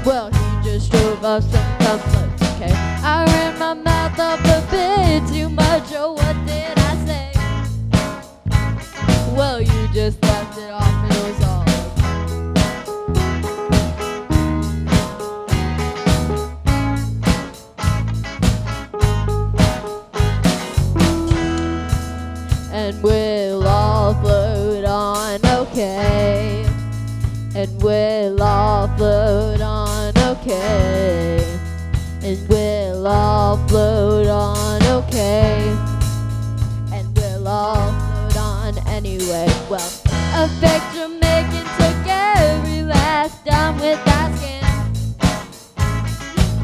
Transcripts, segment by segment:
Well, he just drove off some conflicts, okay? I ran my mouth up a bit too much, oh, what did I say? Well, you just left it off and it was all and we'll all float on, okay? And we'll all float on, okay? And we'll all float on, okay? And we'll all float on anyway. Well, a fake Jamaican took every last dime with that skin.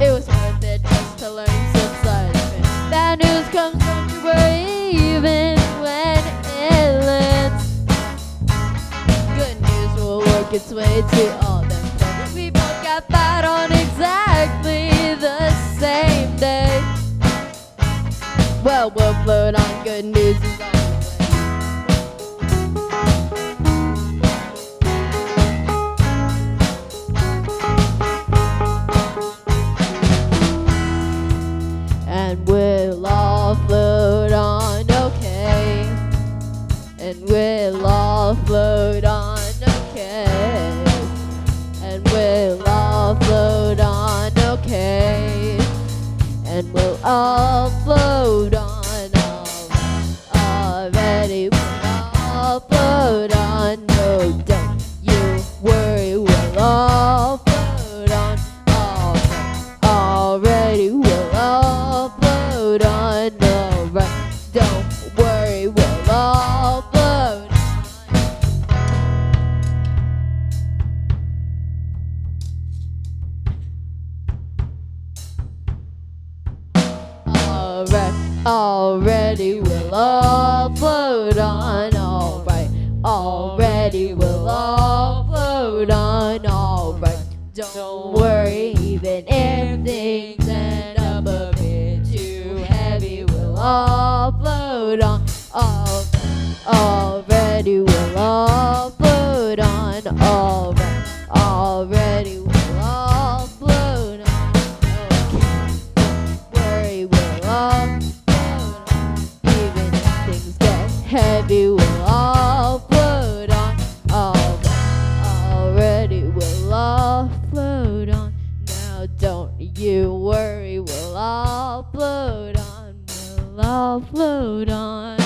It was worth it just to learn some side of it. Bad news comes, don't you worry, even when it lands. Good news will work its way to all them friends. We both got fired on exactly the same day. Well, we'll float on, good news is on the way. And we'll all float on, okay? And we'll all float on, okay? And we'll all float on, okay? And we'll all float on, already. We'll all float on, no, don't you worry. We'll all float on, already. We'll all float on, alright. Don't worry, we'll all float on. Alright, already we'll all float on, alright. Already we'll all float on, alright. Don't worry, even if things end up a bit too heavy, we'll all float on, already we'll all float on, alright. Already we'll all float on, okay. Don't worry, we'll all float on, even if things get heavy, we'll all float on, alright. Already we'll all float on. Now don't you worry, we'll all float on, we'll all float on.